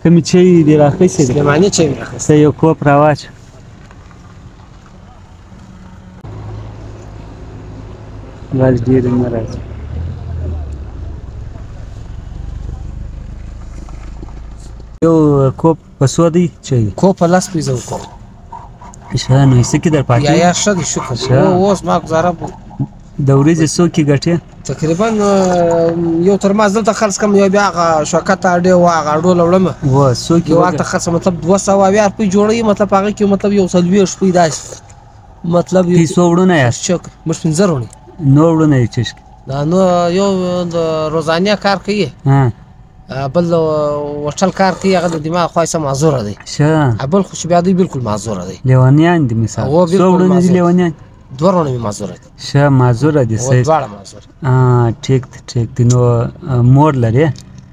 کومې چای دې راخیستې دي؟ سلیماني چای مې راخیستی. یو کوپ راواچ. غږ ډېر نه راځي. یو کوپ په څو دی چای؟ کوپ په 10 پیزه وکړو. ښه نو څه کې در پاتې؟ یا ښه دی شکر. اوس ما ګزاره د ورځې څو کې ګټې؟ تقریبا یو ترماز دلته خرڅ کړم، یو بیا هغه شوکت اډې و هغه اډوله وړم څو کې یو هلته خرڅ مطلب 200 روپۍ جوړوي، مطلب هغه کې مطلب یو 40 روپۍ داسې مطلب 300 وړونه یاست؟ چک موږ 15 وړونه. نو وړونه یې چشک؟ نو یو د روزانه کار کوي، بل وټل کار کوي، هغه د دماغ خواصه معذوره دی. ښه بل خو چې بیا دوی بالکل معذوره دی. لیونیان دي مثال څو وړونه دي لیونیان؟ 2 وړونه مې معذوره دي. ښه معذوره دي. صحیح دواړه معذوره. ټیک دی ټیک دی. نو مور لرې؟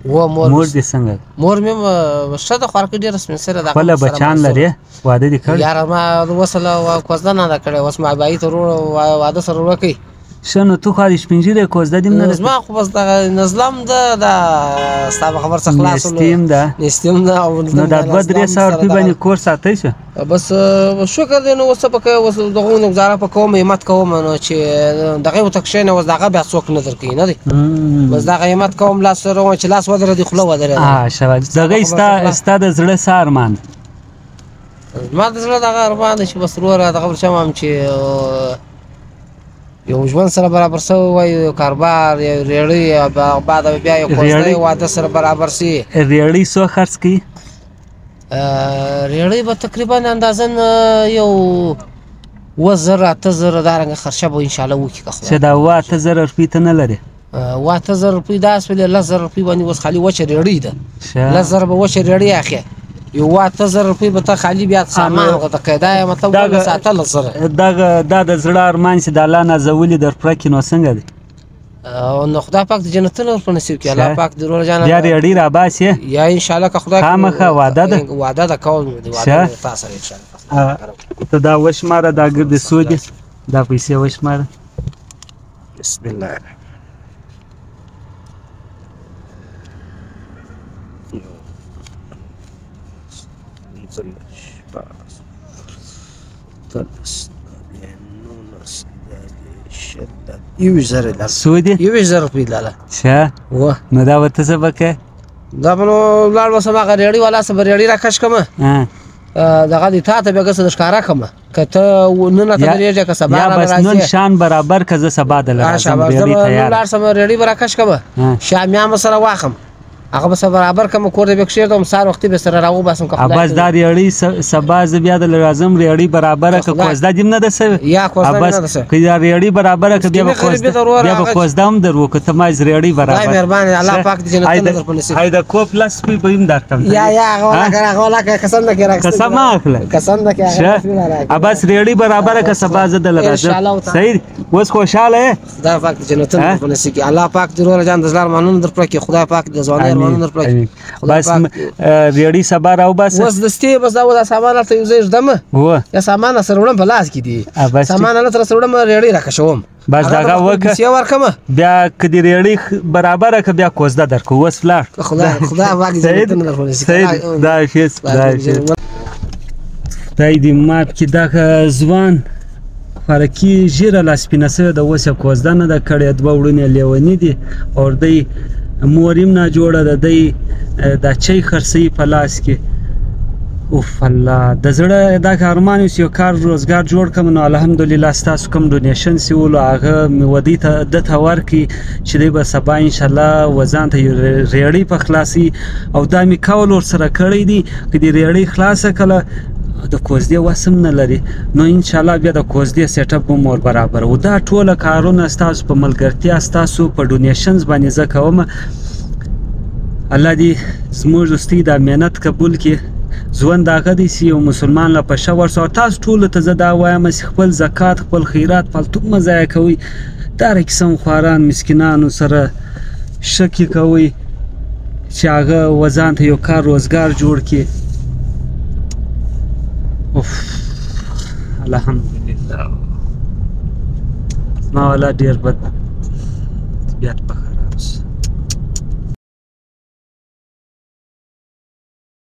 مور دې څنګه؟ مور مې ښه ده، خوارکۍ ډېره سپین سرې ده. خپله بچیان لرې؟ واده دې کړی؟ یاره ما وصله کوزده نه ده کړې، اوس ما بایي ته واده سره وکړي. ښه نو تو خو سپین ږیری کوزده دې نه ده؟ زما خو بس دغه نزلم ده، دا ستا به خبر څه خلاص نستیم ده. نستیم ده. نو دا 200-300 روپۍ باندې کور ساتی شه؟ بس شکر دی. نو اوس څه پکې اوس دغه ګزاره په کوم همت کوم نو چې دغه ورته کښېنه، اوس دغه بیا څوک نه درکوي نه دی. بس دغه همت کوم لاس سره چې لاس ودرېدي خوله ودرېده. شاباش. دغه ستا د زړه څه ارمان؟ ما د زړه دغه ارمان دی چې بس وروره دغه ورچم چې یو ژوند سره برابر سوی وای، یو کاروبار، یو ریړۍ، بعد بیا یو کوزده واده سره برابر سي. ریړۍ څو خرڅ کوي؟ ریړۍ به تقریبا اندازن یو 7,000 8,000 دارنګه خرچه به انشاءالله وکړي که خدای. چې دا 8,000 روپۍ ته نه لرې؟ 8,000 روپۍ دا سولې 10,000 روپۍ باندې اوس خالي وچه ریړۍ ده. 10,000 به وچه ریړۍ اخی، یو 8,000 روپۍ به ته خالي بیا سامان غته قاعده مطلب ول ساتل سره. دا د زړه ارمان چې د الله نازولي در پوره کړي نو څنګه دی؟ نو خدای پاک د جنتونو ورپه نصیب کړي. الله پاک د روره جانه بیا ریړۍ راباسې یا انشاءالله که خدای خامخا واده ده؟ واده ده کول مې دی، واده تا سره انشاءالله. ته دا وشماره، دا ګردې څو دي؟ دا پیسې وشماره. بسم الله الرحمن یویشت زره لاله. څو دي؟ 20,000 روپۍ لاله. ښه نو دا به ته څه به کوې؟ دا به نو لاړ به سم هغه ریړۍ والا څه به ریړۍ راکش کړمه، دغه دې تا ته بیا ګسه د ښکاره کړمه، که ته نن ته درېږې که سبا یا بس نن شان برابر که زه سبا دله راځم ریړۍ تیاره. لاړ سم ریړۍ به راکش کړمه، شامیان به سره واخم، هغه به سره برابر کړم، کور دې به کښېږدم، سهار وختي به سره راوباسم. بس دا ریړۍ سبا زه بیا دله راځم، ریړۍ برابره که کوزده دې نه ده سوې؟ یا کوزده نه ده سوې. که دا ریړۍ برابره که بیا به کوزده هم در وکړو، ته ما ریړۍ برابر. خدای مهرباني، الله پاک دې جنتونه در په نصیب. د کوپ 10 روپۍ به هم درکړم. یا هغه ولاکه قسم نه کې راکړه. قسم ما اخله. قسم نه کې هغه. بس ریړۍ برابره که سبا زه دله راځم. صحیح اوس خوشاله یې؟ خدای پاک دې جنتونه در په نصیب کړي. الله پاک دې روره جان د زړه ارمانونه در پوره کړي. خدای پاک دې ځواني ارمانونه در پوره کړي. بس ریړۍ سبا راوباسه. اوس دستي بس دا سامان هلته یو ځای ږدمه، یا سامان سره وړم په لاس کې دي، سامان هلته سره وړم ریړۍ راکشوم، بس دغه وکړه پیسې ورکړمه، بیا که دې ریړۍ برابره که بیا کوزده درکړو. اوس ولاړ. خدای پاک دې جنتونه در په نصیب کړي. خدای حافظ. خدای دې مات کړي. دغه ځوان خوارکي ژیره لا سپینه سوې ده، اوس یې کوزده نه ده کړې، 2 وړونه یې لیوني دي او دی مور هم ناجوړه ده، دی دا چای خرڅوي په لاس کې. اوف الله، د زړه دا ارمان اوس یو کار روزګار جوړ کړم، نو الحمدلله ستاسو کوم ډونیشن سیولو هغه مې ودې ته دته ورکړي چې دی به سبا انشاءالله وځان ته یو ریړۍ په خلاصي، او دا مې کول ورسره کړی دي. که دې ریړۍ خلاصه کړله د کوزدې وس هم نه لري، نو انشاءالله بیا د کوزدې سیټ اپ هم ور برابر و. دا ټوله کارونه ستاسو په ملګرتیا، ستاسو په ډونیشنز باندې زه کوم. الله دې زموږ دوستي دا محنت قبول کړي، ژوند هغه دی چې یو مسلمان له پشه ورسو. او تاسو ټولو ته زه دا وایم چې خپل زکات، خپل خیرات فالتو مه ضایع کوئ. دا قسم خواران مسکینانو سره شک کوئ چې هغه وځان ته یو کار روزګار جوړ کړي. الحمدلله زما والا ډېر بد طبیعت